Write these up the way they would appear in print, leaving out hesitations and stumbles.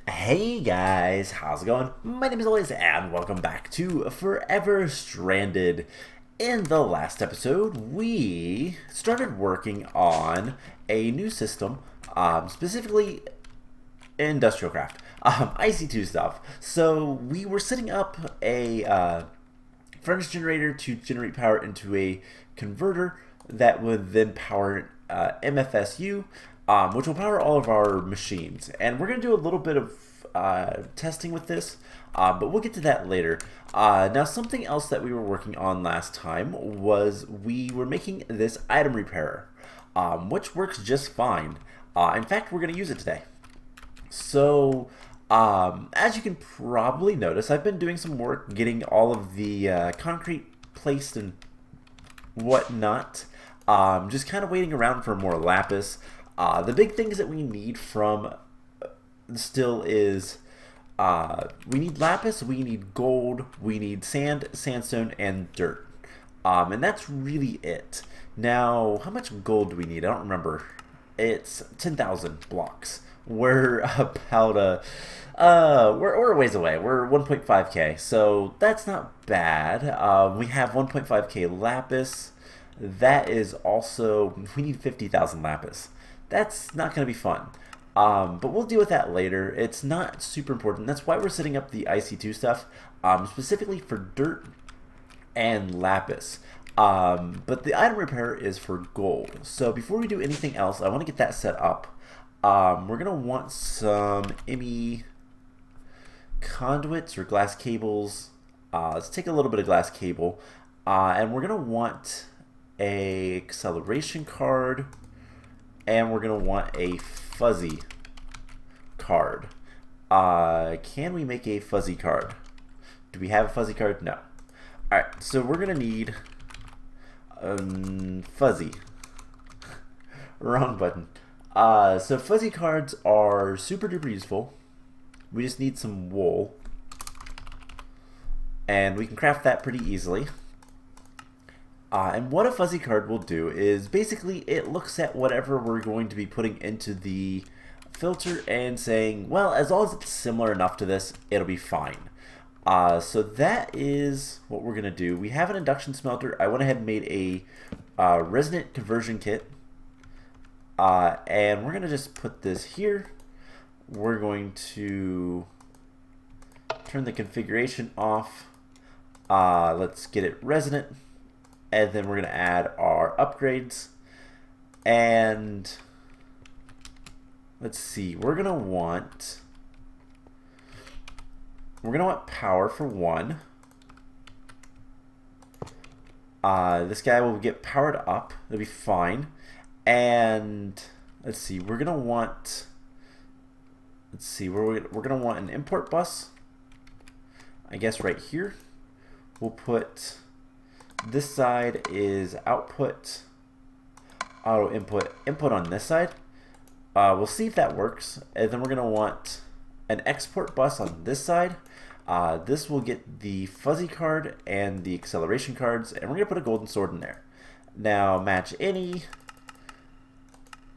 Hey guys, how's it going? My name is Elias and welcome back to Forever Stranded. In the last episode, we started working on a new system, specifically industrial craft, IC2 stuff. So we were setting up a furnace generator to generate power into a converter that would then power MFSU, which will power all of our machines. And we're going to do a little bit of testing with this, but we'll get to that later. Now, something else that we were working on last time was we were making this item repairer, which works just fine. In fact, we're going to use it today. So, as you can probably notice, I've been doing some work getting all of the concrete placed and whatnot. Just kind of waiting around for more lapis. The big things that we need from still is we need lapis, we need gold, we need sand, sandstone, and dirt. And that's really it. Now, how much gold do we need? I don't remember. It's 10,000 blocks. We're about we're a ways away. We're 1.5k, so that's not bad. We have 1.5k lapis. That is also, we need 50,000 lapis. That's not going to be fun. But we'll deal with that later. It's not super important. That's why we're setting up the IC2 stuff, specifically for dirt and lapis. But the item repair is for gold. So before we do anything else, I want to get that set up. We're going to want some ME conduits or glass cables. Let's take a little bit of glass cable. And we're going to want a acceleration card. And we're going to want a fuzzy card. Can we make a fuzzy card? Do we have a fuzzy card? No. Alright, so we're going to need fuzzy. Wrong button. So fuzzy cards are super duper useful. We just need some wool. And we can craft that pretty easily. And what a fuzzy card will do is basically it looks at whatever we're going to be putting into the filter and saying, well, as long as it's similar enough to this, it'll be fine. So that is what we're going to do. We have an induction smelter. I went ahead and made a resonant conversion kit. And we're going to just put this here. We're going to turn the configuration off. Let's get it resonant. And then we're going to add our upgrades. And let's see, we're going to want power for one. This guy will get powered up. It'll be fine. And let's see, we're going to want we're going to want an import bus. I guess right here. We'll put this side is output, auto input on this side. We'll see if that works. And then we're going to want an export bus on this side. This will get the fuzzy card and the acceleration cards, and we're going to put a golden sword in there. Now, match any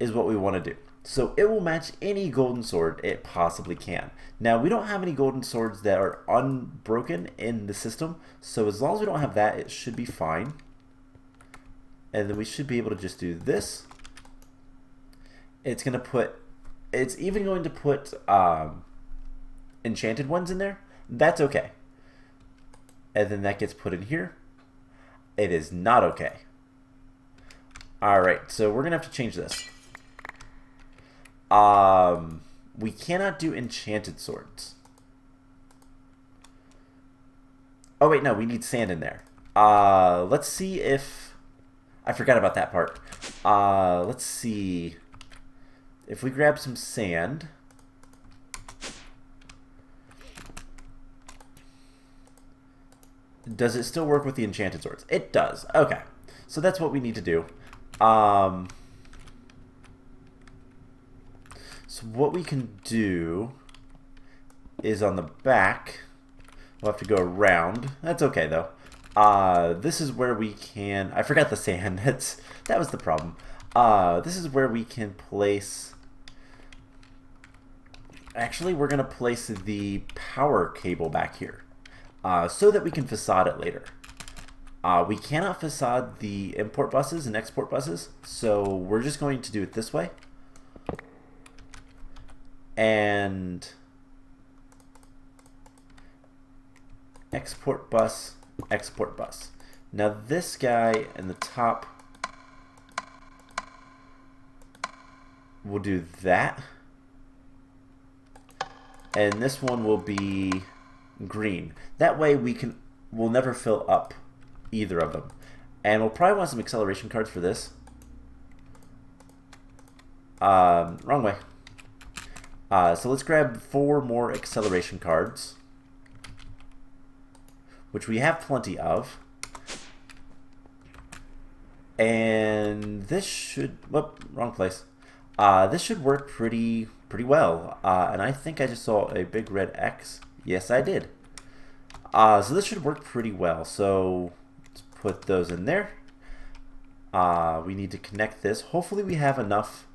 is what we want to do. So it will match any golden sword it possibly can. Now, we don't have any golden swords that are unbroken in the system, so as long as we don't have that, it should be fine. And then we should be able to just do this. It's even going to put enchanted ones in there. That's okay. And then that gets put in here. It is not okay. Alright, so we're going to have to change this. We cannot do enchanted swords. Oh wait, no, we need sand in there. Let's see if I forgot about that part. Let's see if we grab some sand. Does it still work with the enchanted swords? It does. Okay, so that's what we need to do. So what we can do is on the back, we'll have to go around. That's okay though. This is where we can, I forgot the sand, that was the problem. This is where we can place Actually, we're going to place the power cable back here so that we can facade it later. We cannot facade the import buses and export buses, so we're just going to do it this way. And export bus, export bus. Now this guy in the top will do that. And this one will be green. That way we'll never fill up either of them. And we'll probably want some acceleration cards for this. Wrong way. So let's grab 4 more acceleration cards, which we have plenty of. And this should, whoop, wrong place. This should work pretty well. And I think I just saw a big red X. Yes, I did. So this should work pretty well. So let's put those in there. We need to connect this. Hopefully we have enough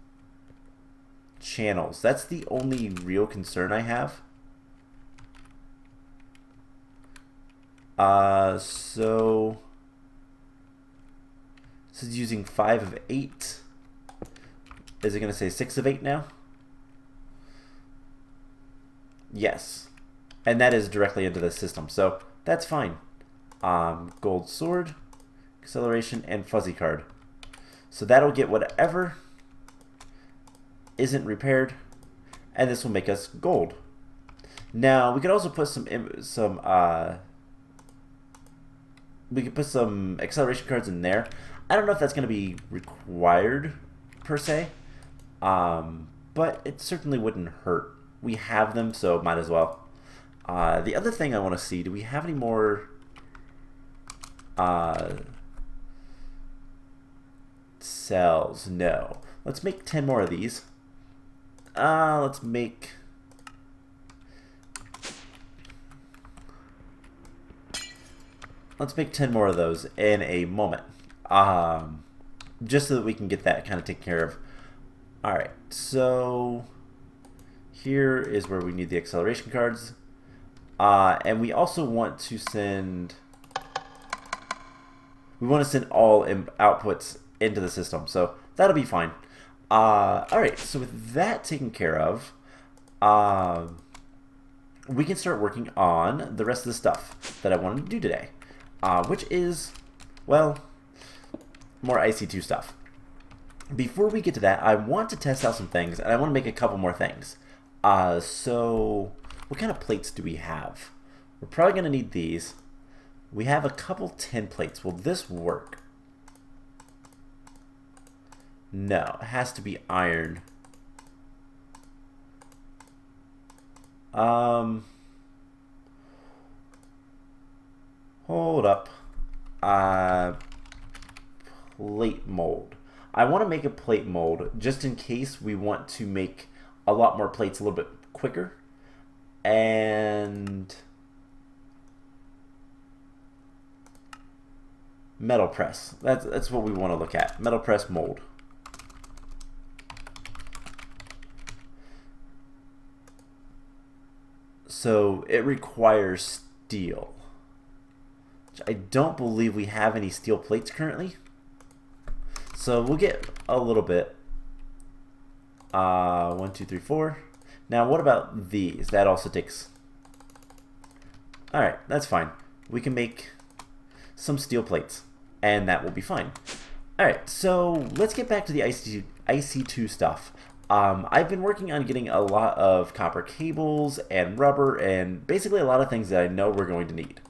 channels. That's the only real concern I have. So this is using 5 of 8. Is it going to say 6 of 8 now? Yes. And that is directly into the system, so that's fine. Gold sword, acceleration, and fuzzy card. So that'll get whatever isn't repaired, and this will make us gold. Now we could also put some acceleration cards in there. I don't know if that's going to be required per se, but it certainly wouldn't hurt. We have them, so might as well. The other thing I want to see, do we have any more cells? No. Let's make 10 more of these. Let's make 10 more of those in a moment. Just so that we can get that kind of taken care of. Alright, so here is where we need the acceleration cards. And we also want to send all outputs into the system, so that'll be fine. Alright, so with that taken care of, we can start working on the rest of the stuff that I wanted to do today, which is, well, more IC2 stuff. Before we get to that, I want to test out some things, and I want to make a couple more things. So what kind of plates do we have? We're probably going to need these. We have a couple tin plates. Will this work? No, it has to be iron. Hold up. Plate mold. I want to make a plate mold just in case we want to make a lot more plates a little bit quicker. And metal press. That's what we want to look at. Metal press mold. So it requires steel. I don't believe we have any steel plates currently. So we'll get a little bit. 1, 2, 3, 4. Now what about these? That also takes... Alright, that's fine. We can make some steel plates, and that will be fine. Alright, so let's get back to the IC2 stuff. I've been working on getting a lot of copper cables and rubber and basically a lot of things that I know we're going to need.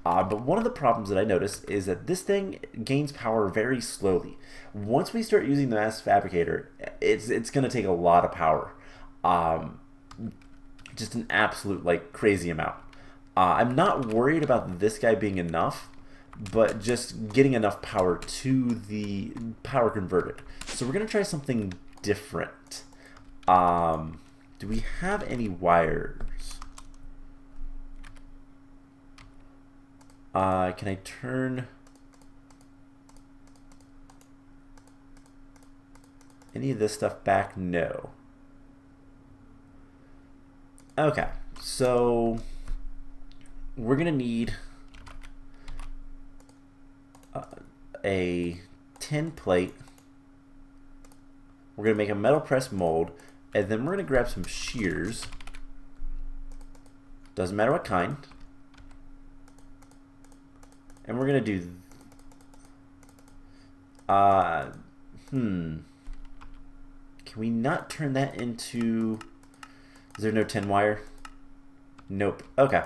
But one of the problems that I noticed is that this thing gains power very slowly. Once we start using the Mass Fabricator, it's going to take a lot of power. Just an absolute, like, crazy amount. I'm not worried about this guy being enough, but just getting enough power to the power converted. So we're going to try something different. Do we have any wires? Can I turn any of this stuff back? No. Okay, so we're gonna need a tin plate. We're gonna make a metal press mold, and then we're gonna grab some shears. Doesn't matter what kind. And we're gonna do can we not turn that into, is there no tin wire? Nope. Okay.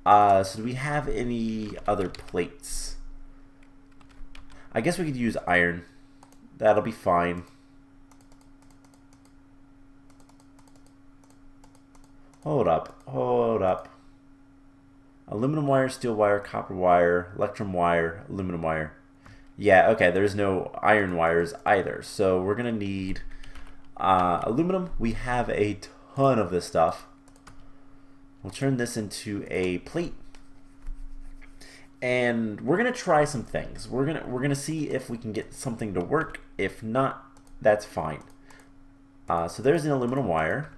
So do we have any other plates? I guess we could use iron. That'll be fine. Hold up. Hold up. Aluminum wire, steel wire, copper wire, electrum wire, aluminum wire. Yeah, okay, there's no iron wires either. So we're going to need aluminum. We have a ton of this stuff. We'll turn this into a plate. And we're going to try some things. We're going to see if we can get something to work. If not, that's fine. So there's an aluminum wire.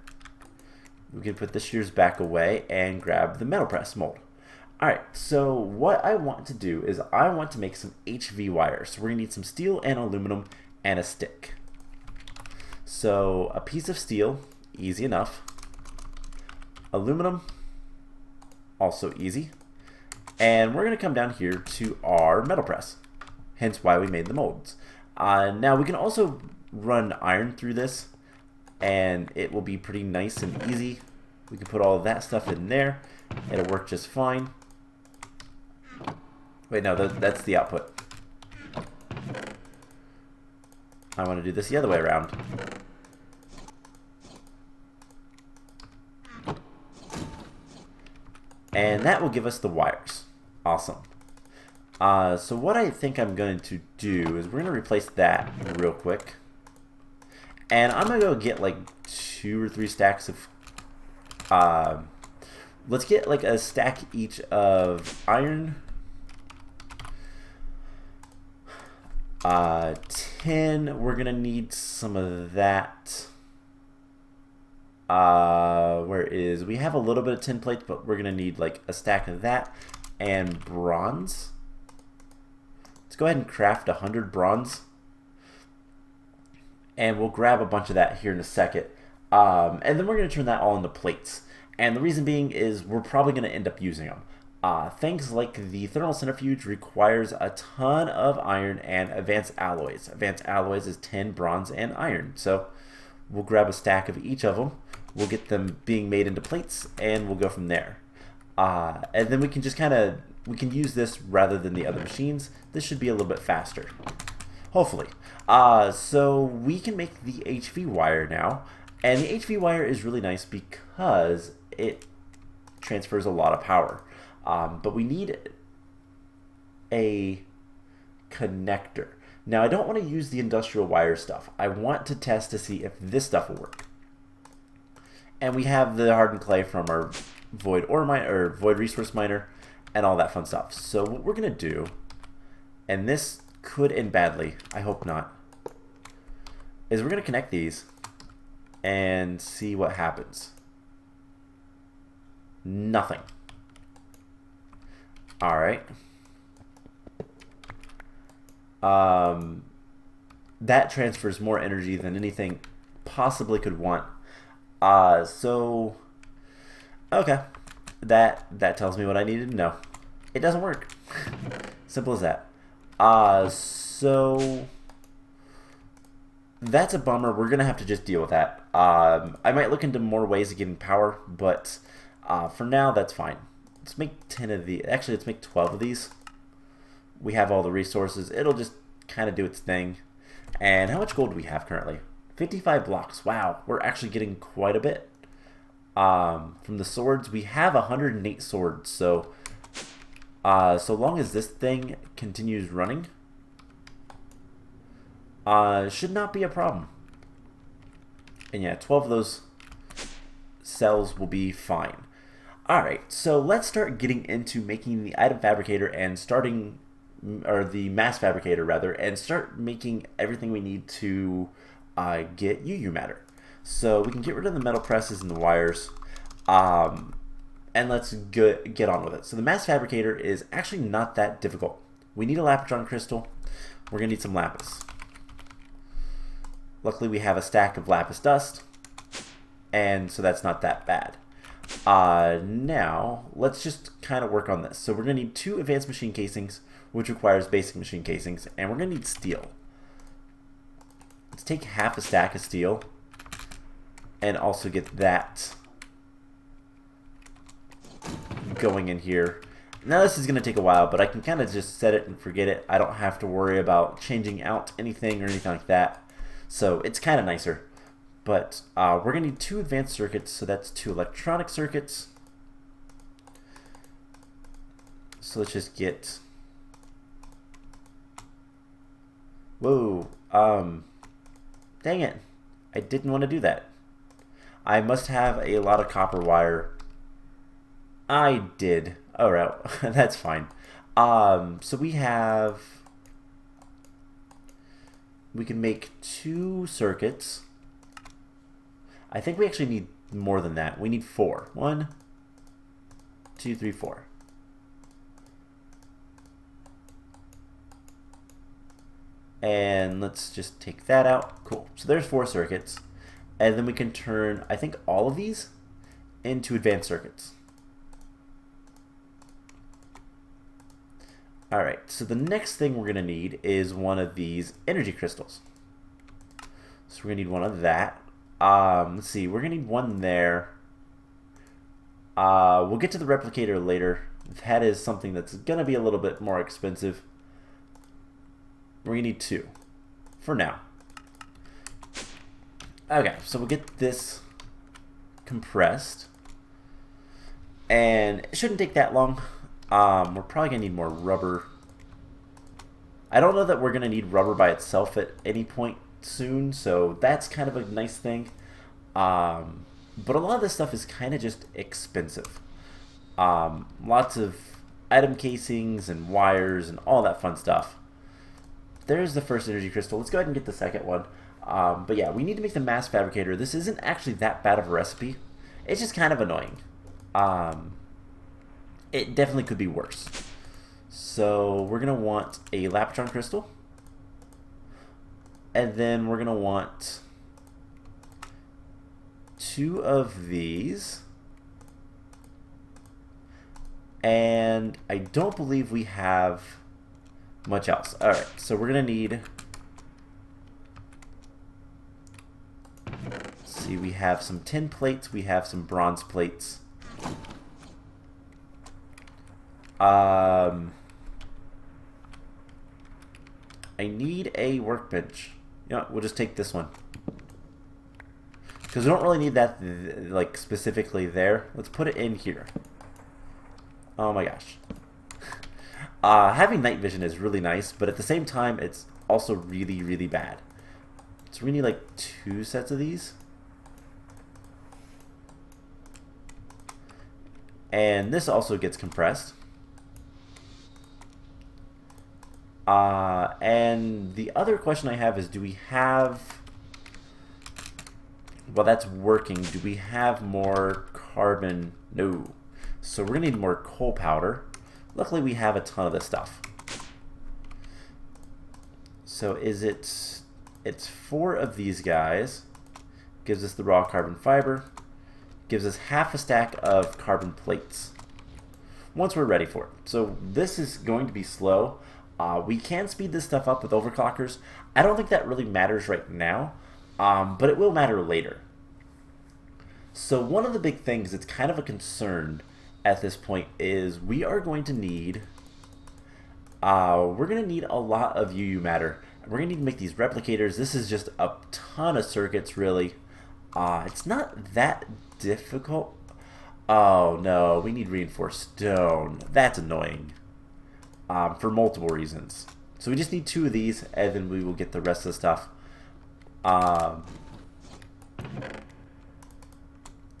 We can put the shears back away and grab the metal press mold. Alright, so what I want to do is I want to make some HV wire. So we're going to need some steel and aluminum and a stick. So a piece of steel, easy enough. Aluminum, also easy. And we're going to come down here to our metal press, hence why we made the molds. Now we can also run iron through this, and it will be pretty nice and easy. We can put all of that stuff in there. It'll work just fine. Wait, no, that's the output. I want to do this the other way around. And that will give us the wires. Awesome. So what I think I'm going to do is we're going to replace that real quick. And I'm going to go get like 2 or 3 stacks of... let's get like a stack each of iron. 10, we're gonna need some of that. We have a little bit of tin plates, but we're gonna need like a stack of that and bronze. Let's go ahead and craft 100 bronze, and we'll grab a bunch of that here in a second. And then we're gonna turn that all into plates. And the reason being is we're probably gonna end up using them. Things like the thermal centrifuge requires a ton of iron and advanced alloys. Advanced alloys is tin, bronze, and iron. So we'll grab a stack of each of them. We'll get them being made into plates, and we'll go from there. And then we can just we can use this rather than the other machines. This should be a little bit faster, hopefully. So we can make the HV wire now. And the HV wire is really nice because it transfers a lot of power. But we need a connector. Now, I don't want to use the industrial wire stuff. I want to test to see if this stuff will work. And we have the hardened clay from our void ore mine or void resource miner and all that fun stuff. So what we're going to do, and this could end badly, I hope not, is we're going to connect these and see what happens. Nothing. Alright. That transfers more energy than anything possibly could want. So okay. That tells me what I needed to know. It doesn't work. Simple as that. So that's a bummer. We're gonna have to just deal with that. I might look into more ways of getting power, but for now that's fine. Let's make 10 of these. Actually, let's make 12 of these. We have all the resources. It'll just kind of do its thing. And how much gold do we have currently? 55 blocks. Wow, we're actually getting quite a bit. From the swords, we have 108 swords. So, so long as this thing continues running, should not be a problem. And yeah, 12 of those cells will be fine. Alright, so let's start getting into making the item fabricator and starting, or the mass fabricator rather, and start making everything we need to get UU matter. So we can get rid of the metal presses and the wires. And let's get on with it. So the Mass Fabricator is actually not that difficult. We need a Lapitron crystal. We're going to need some lapis. Luckily we have a stack of lapis dust, and so that's not that bad. Now, let's just kind of work on this. So we're going to need 2 advanced machine casings, which requires basic machine casings, and we're going to need steel. Let's take half a stack of steel, and also get that going in here. Now this is going to take a while, but I can kind of just set it and forget it. I don't have to worry about changing out anything or anything like that. So it's kind of nicer. But we're going to need 2 advanced circuits, so that's 2 electronic circuits. So let's just get... Whoa, dang it. I didn't want to do that. I must have a lot of copper wire. I did. Alright, that's fine. So we can make 2 circuits. I think we actually need more than that. We need 4. 1, 2, 3, 4. And let's just take that out. Cool. So there's 4 circuits. And then we can turn, I think, all of these into advanced circuits. Alright, so the next thing we're going to need is one of these energy crystals. So we're going to need one of that. Let's see, we're going to need one there. We'll get to the replicator later. That is something that's going to be a little bit more expensive. We're going to need 2 for now. Okay, so we'll get this compressed. And it shouldn't take that long. We're probably going to need more rubber. I don't know that we're going to need rubber by itself at any point soon, so that's kind of a nice thing. But a lot of this stuff is kind of just expensive. Lots of item casings and wires and all that fun stuff. There's the first energy crystal. Let's go ahead and get the second one. But yeah, we need to make the Mass Fabricator. This isn't actually that bad of a recipe. It's just kind of annoying. It definitely could be worse. So we're going to want a Lapitron crystal. And then we're going to want 2 of these. And I don't believe we have much else. Alright, so we're going to need... Let's see, we have some tin plates, we have some bronze plates. I need a workbench. You know, we'll just take this one. Because we don't really need that, like, specifically there. Let's put it in here. Oh my gosh. Having night vision is really nice, but at the same time, it's also really, really bad. So we need, like, 2 sets of these. And this also gets compressed. And the other question I have is, do we have... Well, that's working. Do we have more carbon? No. So we're going to need more coal powder. Luckily, we have a ton of this stuff. So is it... It's 4 of these guys. Gives us the raw carbon fiber. Gives us half a stack of carbon plates. Once we're ready for it. So this is going to be slow. We can speed this stuff up with overclockers. I don't think that really matters right now, but it will matter later. So one of the big things that's kind of a concern at this point is we are going to need, a lot of UU matter. We're going to need to make these replicators. This is just a ton of circuits, really. It's not that difficult. Oh no, we need reinforced stone. That's annoying. For multiple reasons. So we just need 2 of these, and then we will get the rest of the stuff.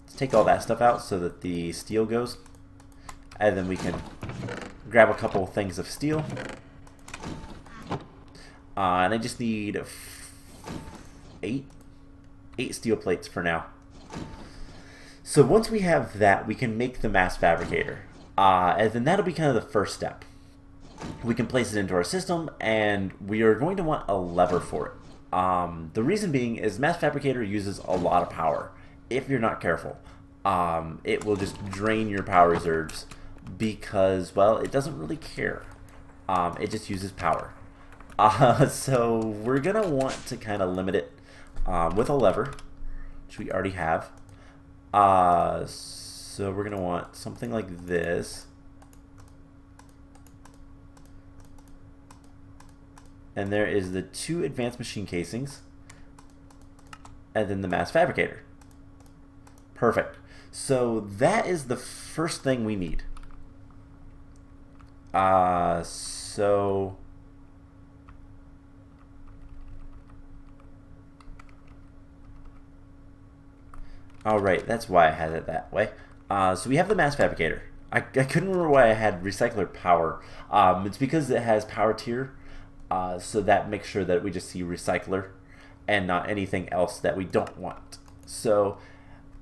Let's take all that stuff out so that the steel goes. And then we can grab a couple things of steel. And I just need 8 steel plates for now. So once we have that, we can make the Mass Fabricator. And then that'll be kind of the first step. We can place it into our system, and we are going to want a lever for it. The reason being is Mass Fabricator uses a lot of power. If you're not careful, it will just drain your power reserves because, well, it doesn't really care. It just uses power. So we're going to want to kind of limit it with a lever, which we already have. So we're going to want something like this. And there is the 2 advanced machine casings, and then the Mass Fabricator. Perfect. So that is the first thing we need. So all right, that's why I had it that way. So we have the Mass Fabricator. I couldn't remember why I had recycler power. It's because it has power tier. So that makes sure that we just see recycler and not anything else that we don't want. So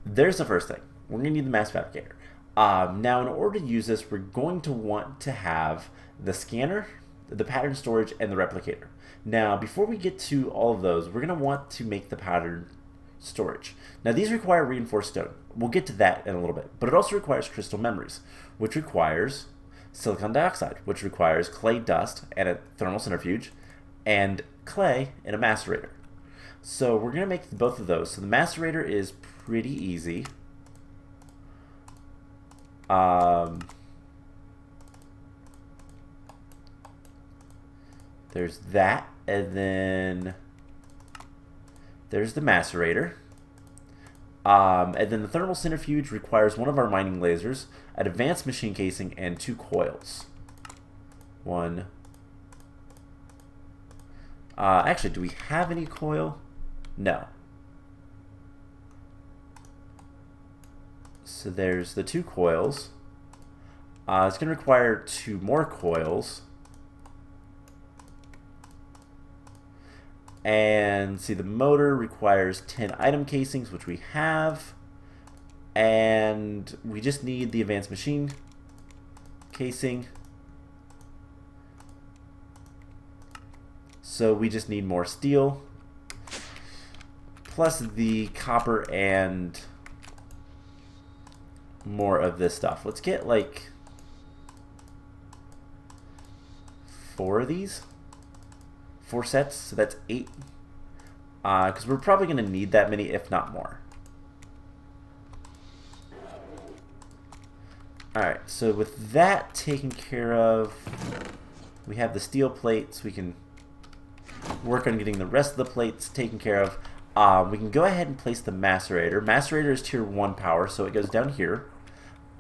there's the first thing. We're going to need the Mass Fabricator. Now, in order to use this, we're going to want to have the scanner, the pattern storage, and the replicator. Now, before we get to all of those, we're going to want to make the pattern storage. Now, these require reinforced stone. We'll get to that in a little bit. But it also requires crystal memories, which requires silicon dioxide, which requires clay dust and a thermal centrifuge, and clay in a macerator. So we're going to make both of those. So the macerator is pretty easy. There's that, and then there's the macerator. And then the thermal centrifuge requires one of our mining lasers, an advanced machine casing, and 2 coils. One. Actually, do we have any coil? No. So there's the 2 coils. It's going to require 2 more coils. And see, the motor requires 10 item casings, which we have. And we just need the advanced machine casing. So we just need more steel, plus the copper and more of this stuff. Let's get like 4 of these. 4 sets, so that's 8. Because we're probably going to need that many, if not more. Alright, so with that taken care of, we have the steel plates. We can work on getting the rest of the plates taken care of. We can go ahead and place the macerator. Macerator is tier 1 power, so it goes down here.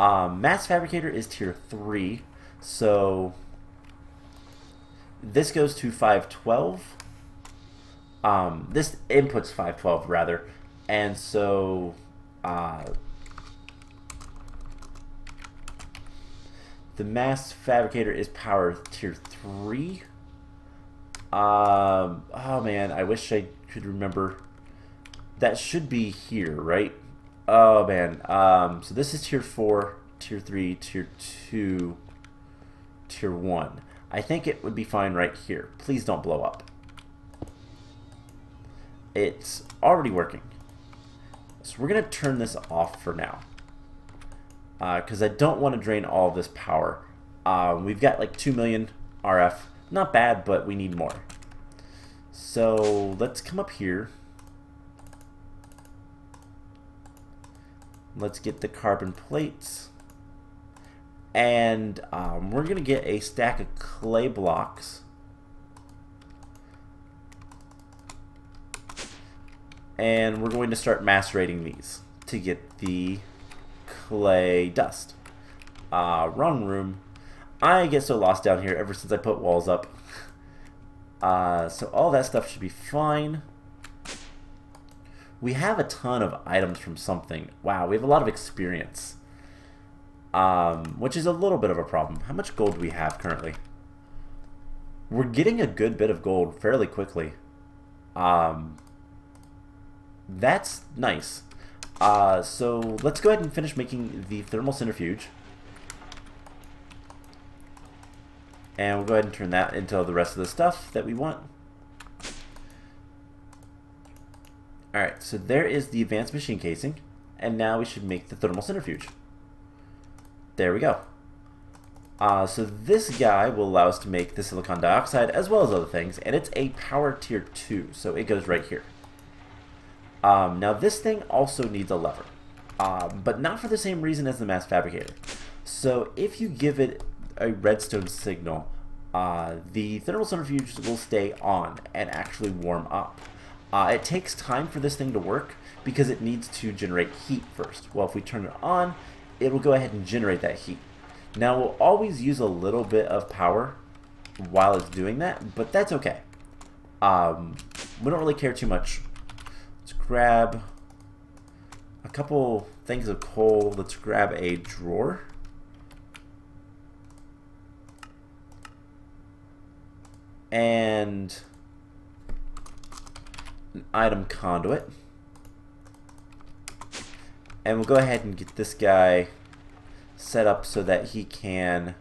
Mass Fabricator is tier 3, so this goes to 512. This inputs 512 rather, and so the Mass Fabricator is power tier 3. Oh man, I wish I could remember. That should be here, right? Oh man. So this is tier 4, tier 3, tier 2, tier 1. I think it would be fine right here. Please don't blow up. It's already working. So we're going to turn this off for now. Because I don't want to drain all of this power. We've got like 2 million RF. Not bad, but we need more. So let's come up here. Let's get the carbon plates. And we're going to get a stack of clay blocks. And we're going to start macerating these to get the clay dust. Wrong room. I get so lost down here ever since I put walls up. So all that stuff should be fine. We have a ton of items from something. Wow, we have a lot of experience. Which is a little bit of a problem. How much gold do we have currently? We're getting a good bit of gold fairly quickly. That's nice. So let's go ahead and finish making the thermal centrifuge. And we'll go ahead and turn that into the rest of the stuff that we want. Alright, so there is the advanced machine casing. And now we should make the thermal centrifuge. There we go. So this guy will allow us to make the silicon dioxide as well as other things. And it's a power tier 2, so it goes right here. Now this thing also needs a lever. But not for the same reason as the Mass Fabricator. So if you give it a redstone signal, the thermal centrifuge will stay on and actually warm up. It takes time for this thing to work because it needs to generate heat first. Well, if we turn it on, it will go ahead and generate that heat. Now we'll always use a little bit of power while it's doing that, but that's okay. We don't really care too much. Let's grab a couple things of coal. Let's grab a drawer. And an item conduit. And we'll go ahead and get this guy set up so that he can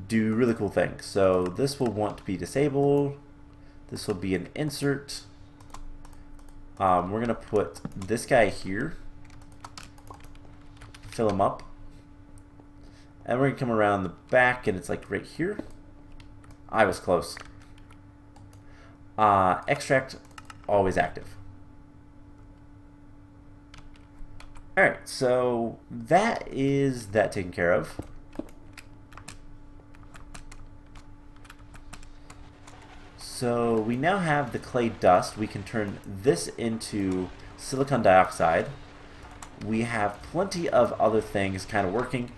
do really cool things. So this will want to be disabled. This will be an insert. We're going to put this guy here. Fill him up. And we're going to come around the back, and it's like right here. I was close. Extract, always active. Alright, so that is that taken care of. So we now have the clay dust. We can turn this into silicon dioxide. We have plenty of other things kind of working.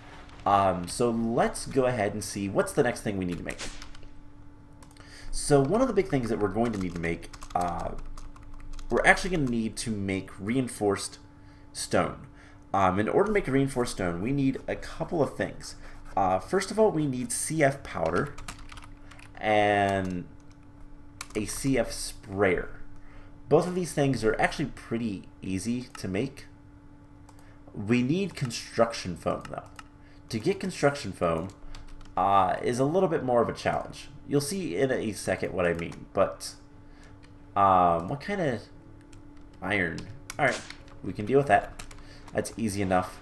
So let's go ahead and see what's the next thing we need to make. So one of the big things that we're going to need to make, we're actually going to need to make reinforced stone. In order to make a reinforced stone, we need a couple of things. First of all, we need CF powder and a CF sprayer. Both of these things are actually pretty easy to make. We need construction foam though. To get construction foam is a little bit more of a challenge. You'll see in a second what I mean, but what kind of iron? Alright, we can deal with that. That's easy enough.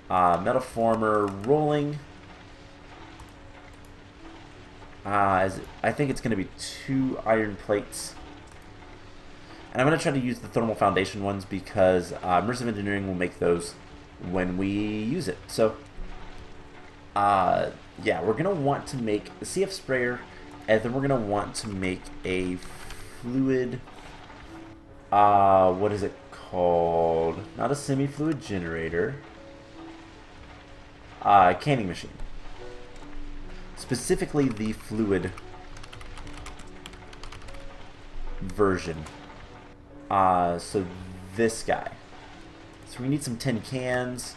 Metal former rolling. I think it's going to be 2 iron plates. And I'm going to try to use the thermal foundation ones because immersive engineering will make those when we use it. So yeah, we're going to want to make the CF sprayer, and then we're going to want to make a fluid, what is it called? Not a semi-fluid generator, canning machine. Specifically the fluid version. So this guy. So we need some tin cans,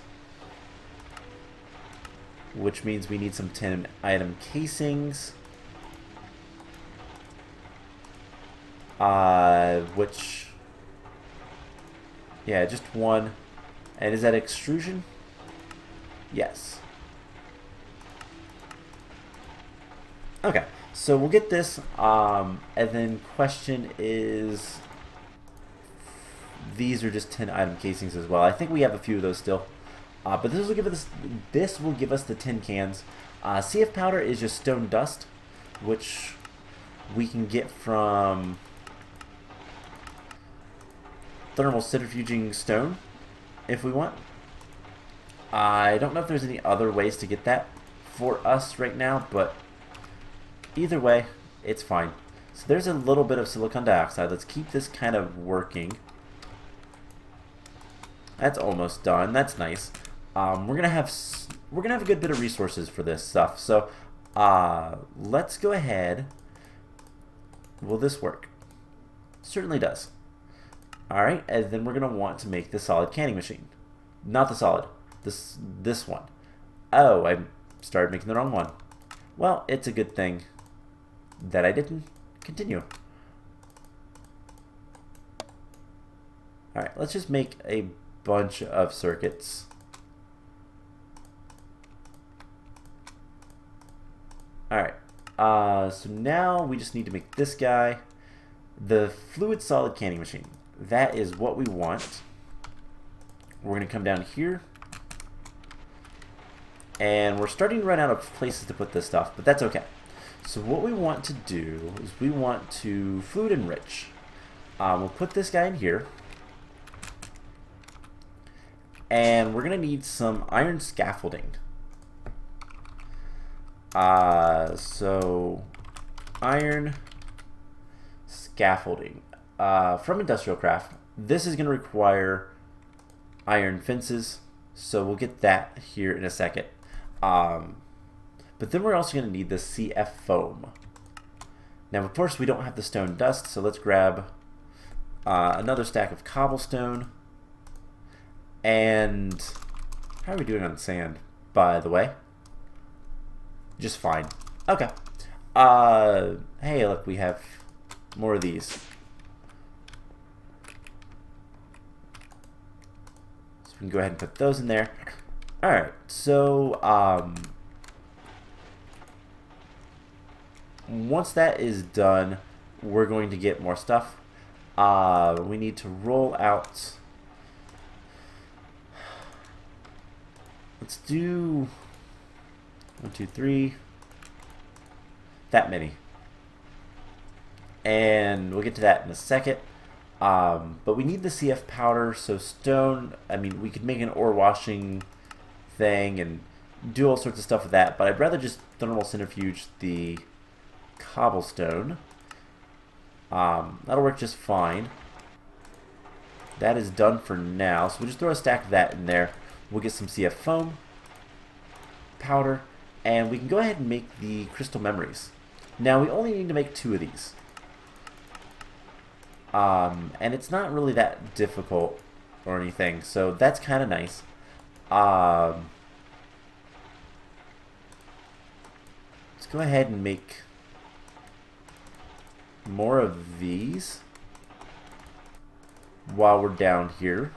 which means we need some 10 item casings, which, yeah, just one. And is that extrusion? Yes. Okay, so we'll get this, and then question is, these are just 10 item casings as well. I think we have a few of those still. But this will give us the tin cans. CF powder is just stone dust, which we can get from thermal centrifuging stone if we want. I don't know if there's any other ways to get that for us right now, but either way, it's fine. So there's a little bit of silicon dioxide. Let's keep this kind of working. That's almost done. That's nice. We're gonna have a good bit of resources for this stuff. So let's go ahead. Will this work? Certainly does. All right, and then we're gonna want to make the solid canning machine. Not the solid. This one. Oh, I started making the wrong one. Well, it's a good thing that I didn't continue. Alright, let's just make a bunch of circuits. Alright, so now we just need to make this guy the fluid solid canning machine. That is what we want. We're going to come down here. And we're starting to run out of places to put this stuff, but that's okay. So what we want to do is we want to fluid enrich. We'll put this guy in here. And we're going to need some iron scaffolding. So iron scaffolding from Industrial Craft. This is going to require iron fences, so we'll get that here in a second. But then we're also going to need the CF foam. Now, of course, we don't have the stone dust, so let's grab another stack of cobblestone. And how are we doing on sand, by the way? Just fine. Okay. Hey, look, we have more of these. So we can go ahead and put those in there. Alright, so once that is done, we're going to get more stuff. We need to roll out. Let's do 1, 2, 3. That many. And we'll get to that in a second. But we need the CF powder, so stone, I mean, we could make an ore washing thing and do all sorts of stuff with that, but I'd rather just thermal centrifuge the cobblestone. That'll work just fine. That is done for now, so we'll just throw a stack of that in there. We'll get some CF foam, powder, and we can go ahead and make the crystal memories. Now we only need to make 2 of these. And it's not really that difficult or anything, so that's kind of nice. Let's go ahead and make more of these while we're down here.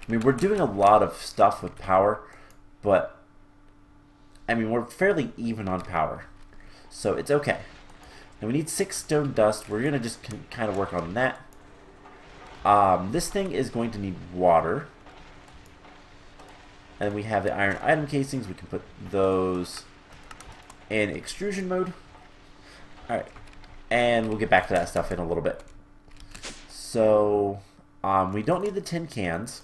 I mean, we're doing a lot of stuff with power, but I mean, we're fairly even on power, so it's okay. And we need 6 stone dust. We're gonna just kind of work on that. This thing is going to need water. And then we have the iron item casings. We can put those in extrusion mode. Alright. And we'll get back to that stuff in a little bit. So, we don't need the tin cans.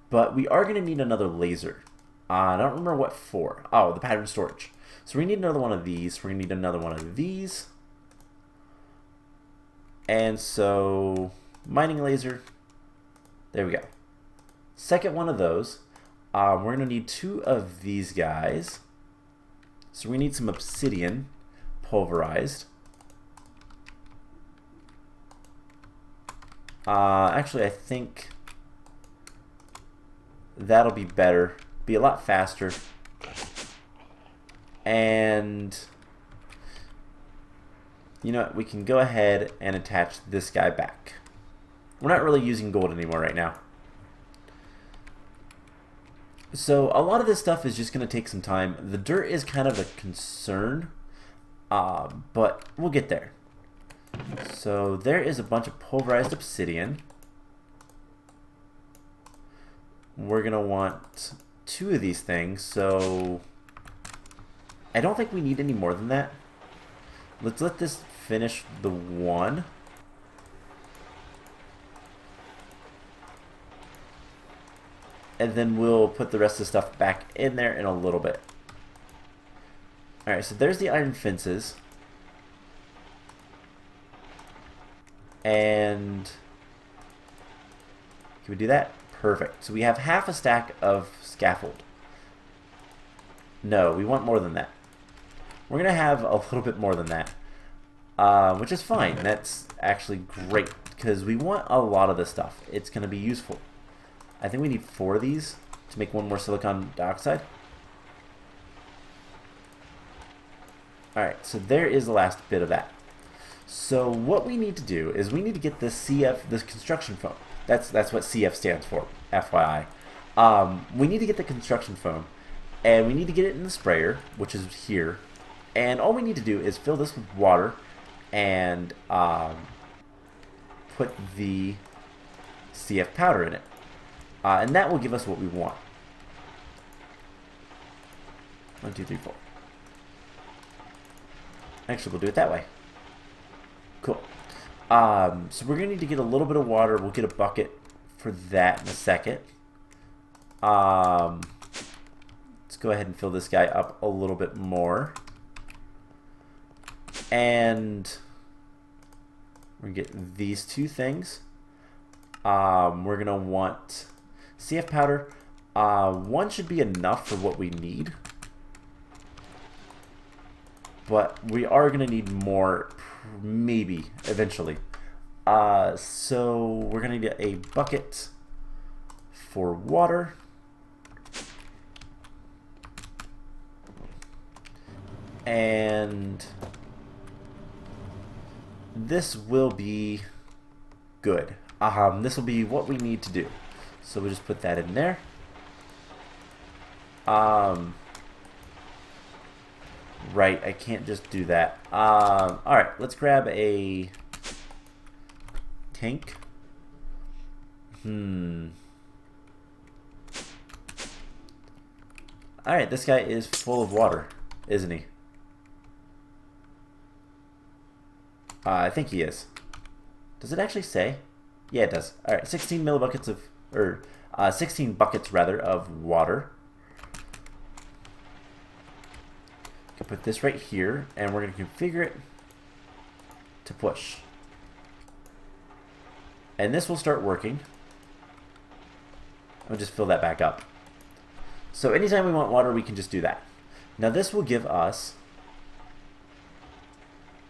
But we are going to need another laser. I don't remember what for. Oh, the pattern storage. So we need another one of these. We're going to need another one of these. And so, mining laser. There we go. Second one of those. We're going to need 2 of these guys. So we need some obsidian pulverized. Actually, I think that'll be better. Be a lot faster. And you know what? We can go ahead and attach this guy back. We're not really using gold anymore right now. So a lot of this stuff is just going to take some time. The dirt is kind of a concern, but we'll get there. So there is a bunch of pulverized obsidian. We're going to want 2 of these things, so I don't think we need any more than that. Let's let this finish the 1. And then we'll put the rest of the stuff back in there in a little bit. Alright, so there's the iron fences. And can we do that? Perfect. So we have half a stack of scaffold. No, we want more than that. We're going to have a little bit more than that. Which is fine. That's actually great. Because we want a lot of this stuff. It's going to be useful. I think we need 4 of these to make 1 more silicon dioxide. Alright, so there is the last bit of that. So what we need to do is we need to get this CF, this construction foam. That's what CF stands for, FYI. We need to get the construction foam, and we need to get it in the sprayer, which is here. And all we need to do is fill this with water and put the CF powder in it. And that will give us what we want. 1, 2, 3, 4. Actually, we'll do it that way. Cool. So we're going to need to get a little bit of water. We'll get a bucket for that in a second. Let's go ahead and fill this guy up a little bit more. And we're going to get these two things. We're going to want CF powder. 1 should be enough for what we need. But we are going to need more, maybe, eventually. So we're going to need a bucket for water. And this will be good. This will be what we need to do. So we'll just put that in there. Right, I can't just do that. Alright, let's grab a tank. Alright, this guy is full of water, isn't he? I think he is. Does it actually say? Yeah, it does. Alright, 16 millibuckets of, or 16 buckets rather, of water. Put this right here, and we're going to configure it to push. And this will start working. I'll just fill that back up. So anytime we want water, we can just do that. Now this will give us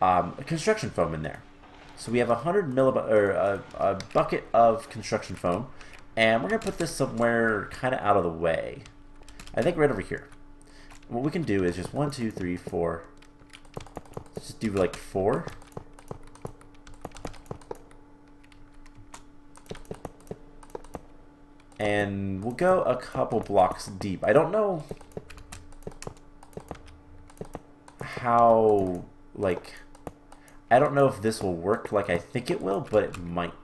a construction foam in there. So we have 100 or a bucket of construction foam, and we're going to put this somewhere kind of out of the way. I think right over here. What we can do is just 1, 2, 3, 4. Let's just do like 4. And we'll go a couple blocks deep. I don't know how, like, I don't know if this will work like I think it will, but it might.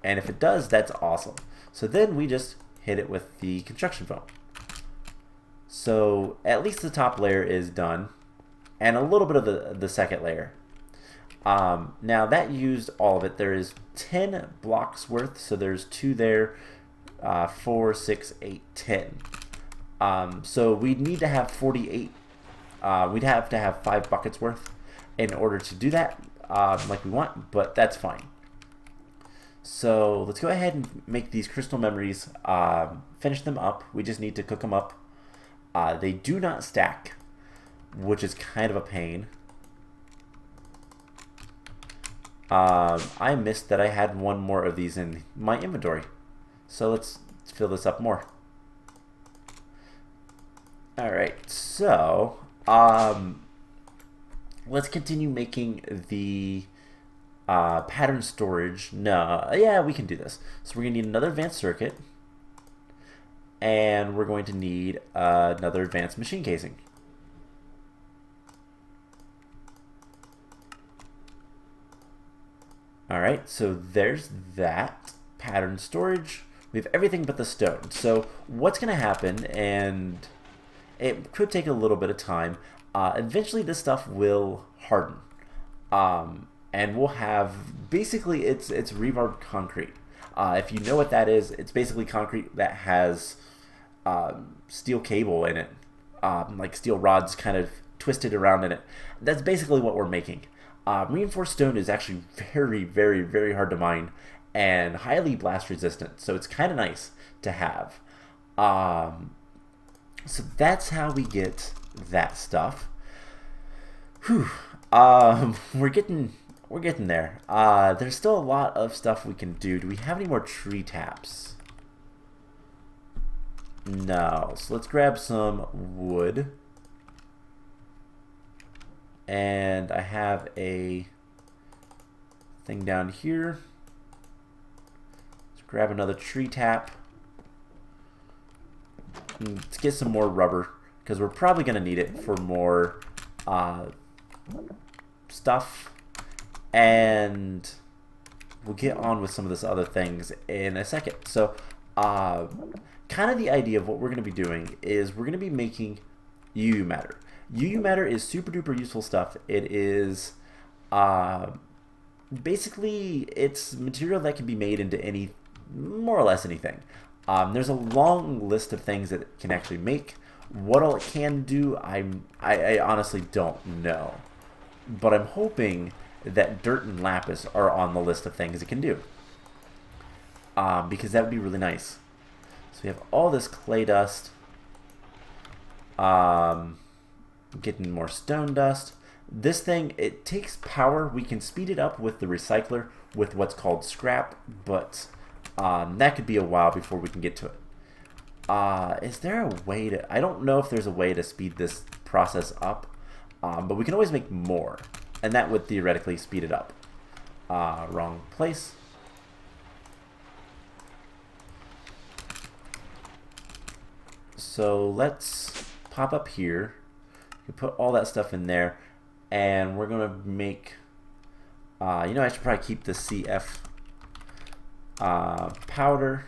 And if it does, that's awesome. So then we just hit it with the construction foam. So at least the top layer is done, and a little bit of the second layer. Now that used all of it. There is 10 blocks worth, so there's 2 there, 4, 6, 8, 10. So we'd need to have 48. We'd have to have 5 buckets worth in order to do that like we want, but that's fine. So let's go ahead and make these crystal memories, finish them up. We just need to cook them up. They do not stack, which is kind of a pain. I missed that I had 1 more of these in my inventory. So let's fill this up more. Alright, so let's continue making the pattern storage. No, yeah, we can do this. So we're going to need another advanced circuit. And we're going to need another advanced machine casing. Alright, so there's that. Pattern storage. We have everything but the stone. So what's going to happen, and it could take a little bit of time, eventually this stuff will harden. And we'll have, basically it's rebar concrete. If you know what that is, it's basically concrete that has steel cable in it, like steel rods kind of twisted around in it. That's basically what we're making. Reinforced stone is actually very, very, very hard to mine and highly blast resistant, so it's kind of nice to have. So that's how we get that stuff. Whew. We're getting there. There's still a lot of stuff we can do. Do we have any more tree taps? No. So let's grab some wood. And I have a thing down here. Let's grab another tree tap. And let's get some more rubber, because we're probably going to need it for more stuff. And we'll get on with some of this other things in a second. So kind of the idea of what we're going to be doing is we're going to be making UU matter. UU matter is super duper useful stuff. It is basically it's material that can be made into any, more or less anything. There's a long list of things that it can actually make. What all it can do, I honestly don't know. But I'm hoping that dirt and lapis are on the list of things it can do. Because that would be really nice. So we have all this clay dust. Getting more stone dust. This thing, it takes power. We can speed it up with the recycler with what's called scrap, but that could be a while before we can get to it. Is there a way to... I don't know if there's a way to speed this process up, but we can always make more, and that would theoretically speed it up. Wrong place. So let's pop up here. We put all that stuff in there, and we're going to make... you know, I should probably keep the CF powder.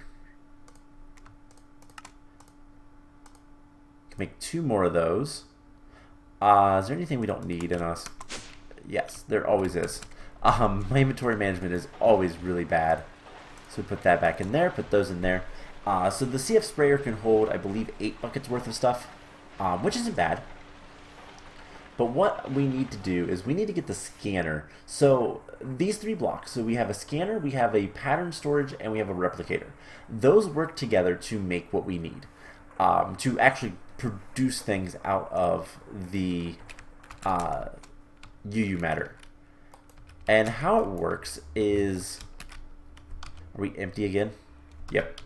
Make 2 more of those. Is there anything we don't need in us? Yes, there always is. My inventory management is always really bad. So we put that back in there, put those in there. So the CF sprayer can hold, I believe, 8 buckets worth of stuff, which isn't bad. But what we need to do is we need to get the scanner. So these 3 blocks, so we have a scanner, we have a pattern storage, and we have a replicator. Those work together to make what we need, to actually produce things out of the UU matter. And how it works is... Are we empty again? Yep.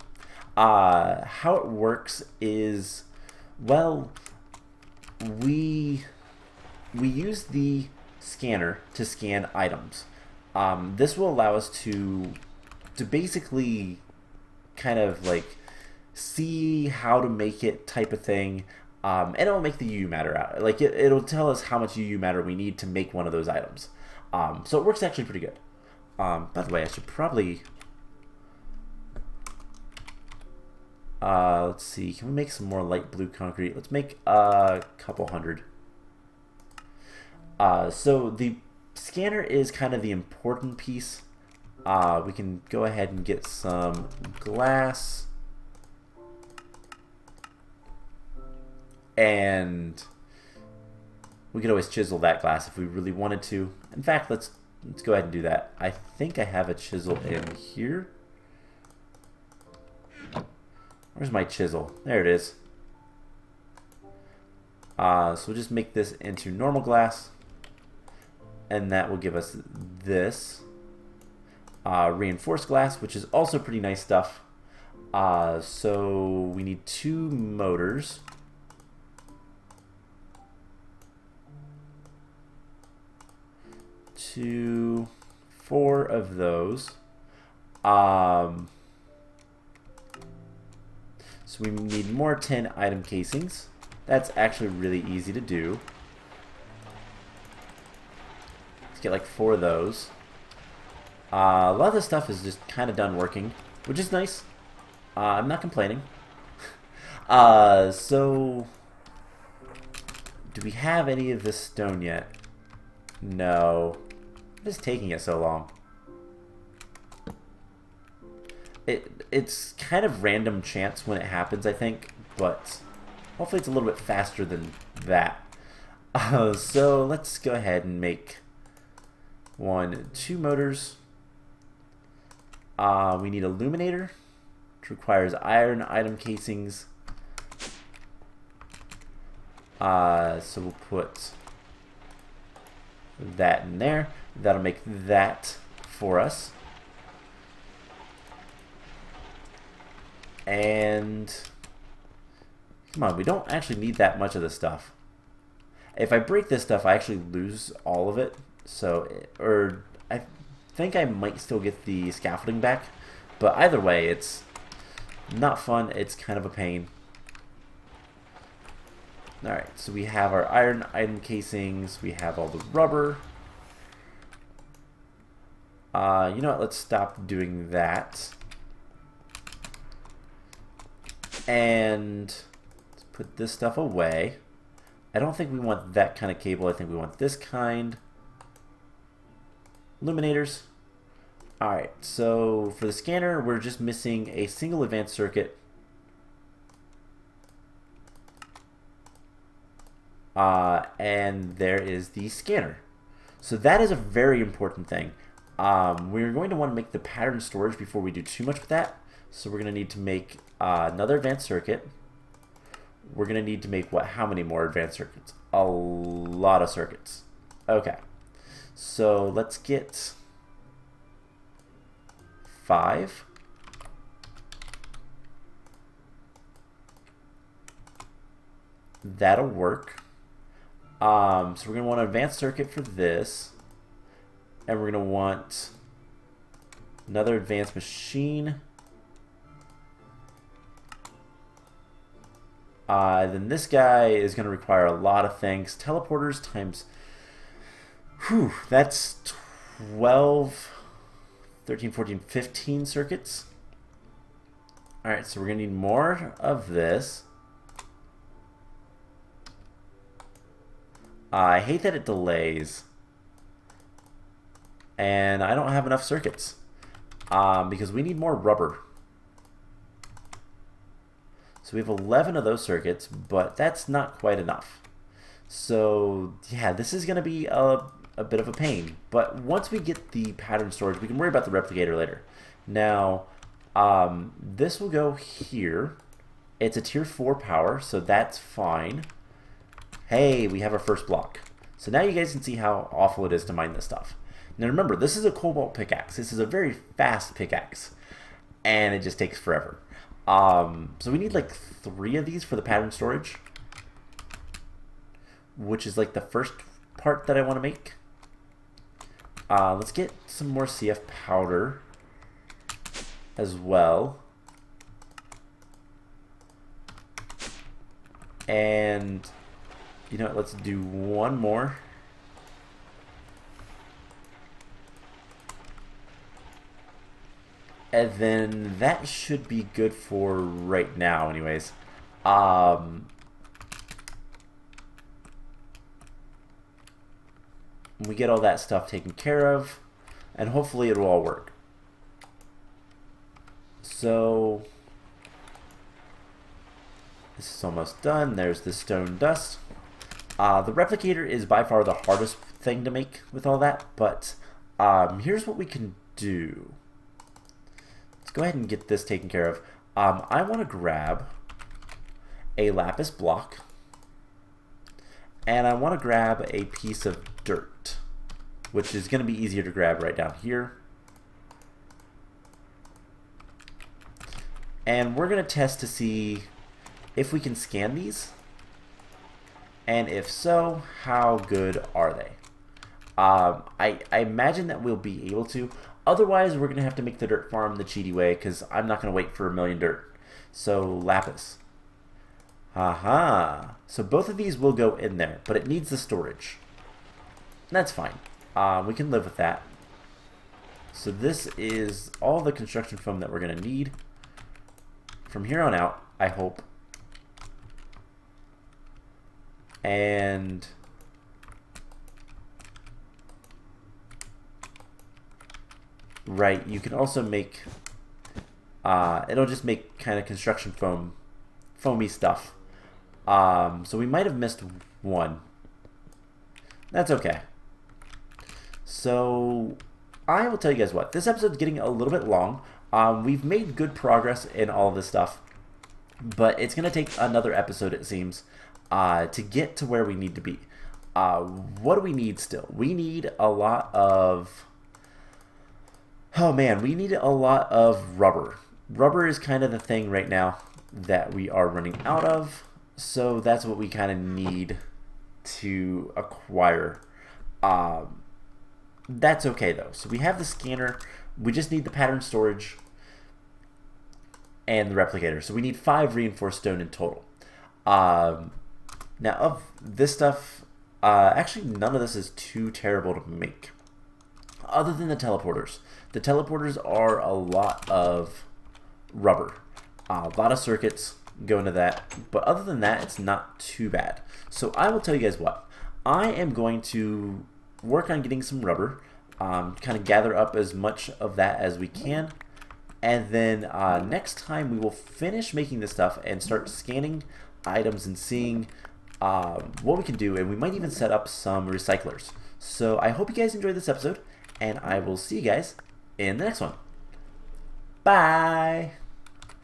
How it works is, well, we use the scanner to scan items. This will allow us to basically kind of like see how to make it type of thing, and it'll make the UU matter out. Like it'll tell us how much UU matter we need to make one of those items. So it works actually pretty good. By the way, I should probably let's see, can we make some more light blue concrete? Let's make a couple hundred. So the scanner is kind of the important piece. We can go ahead and get some glass, and we could always chisel that glass if we really wanted to. In fact, let's go ahead and do that. I think I have a chisel in here. Where's my chisel? There it is. So we'll just make this into normal glass, and that will give us this reinforced glass, which is also pretty nice stuff. So we need 2 motors. To 4 of those. So we need more tin item casings. That's actually really easy to do. Let's get like 4 of those. A lot of this stuff is just kind of done working, which is nice. I'm not complaining. So do we have any of this stone yet? No. What is taking it so long? It's kind of random chance when it happens, I think, but hopefully it's a little bit faster than that. So let's go ahead and make 2 motors. We need illuminator, which requires iron item casings. So we'll put that in there. That'll make that for us. And come on, we don't actually need that much of this stuff. If I break this stuff, I actually lose all of it. So, or I think I might still get the scaffolding back, but either way, it's not fun. It's kind of a pain. Alright, so we have our iron casings. We have all the rubber. You know what? Let's stop doing that. And let's put this stuff away. I don't think we want that kind of cable. I think we want this kind. Illuminators. Alright, so for the scanner, we're just missing a single advanced circuit. And there is the scanner. So that is a very important thing. We're going to want to make the pattern storage before we do too much with that. So we're going to need to make another advanced circuit. We're going to need to make how many more advanced circuits? A lot of circuits. Okay. So let's get 5. That'll work. So we're going to want an advanced circuit for this. And we're going to want another advanced machine. Then this guy is going to require a lot of things. Teleporters times... Whew, that's 12, 13, 14, 15 circuits. Alright, so we're going to need more of this. I hate that it delays. And I don't have enough circuits. Because we need more rubber. So we have 11 of those circuits, but that's not quite enough. So yeah, this is going to be a bit of a pain. But once we get the pattern storage, we can worry about the replicator later. Now, this will go here. It's a tier 4 power, so that's fine. Hey, we have our first block. So now you guys can see how awful it is to mine this stuff. Now remember, this is a cobalt pickaxe. This is a very fast pickaxe. And it just takes forever. So we need like 3 of these for the pattern storage, which is like the first part that I want to make. Let's get some more CF powder as well. And you know what, let's do one more. And then that should be good for right now anyways. We get all that stuff taken care of, and hopefully it'll all work. So this is almost done. There's the stone dust. The replicator is by far the hardest thing to make with all that, but here's what we can do. Let's go ahead and get this taken care of. I want to grab a lapis block, and I want to grab a piece of dirt, which is going to be easier to grab right down here. And we're going to test to see if we can scan these, and if so, how good are they? I imagine that we'll be able to. Otherwise, we're going to have to make the dirt farm the cheaty way, because I'm not going to wait for a million dirt. So, lapis. Aha. So both of these will go in there, but it needs the storage. That's fine. We can live with that. So this is all the construction foam that we're going to need from here on out, I hope. And right, you can also make, it'll just make kind of construction foamy stuff. So we might have missed one. That's okay. So I will tell you guys what, this episode's getting a little bit long. We've made good progress in all of this stuff, but it's going to take another episode, it seems, to get to where we need to be. What do we need still? We need a lot of... Oh man, we need a lot of rubber. Rubber is kind of the thing right now that we are running out of, so that's what we kind of need to acquire. That's okay though. So we have the scanner. We just need the pattern storage and the replicator. So we need 5 reinforced stone in total. Now of this stuff, actually none of this is too terrible to make. Other than the teleporters. The teleporters are a lot of rubber. A lot of circuits go into that. But other than that, it's not too bad. So I will tell you guys what. I am going to work on getting some rubber. Kind of gather up as much of that as we can. And then next time we will finish making this stuff and start scanning items and seeing what we can do. And we might even set up some recyclers. So I hope you guys enjoyed this episode. And I will see you guys in the next one. Bye!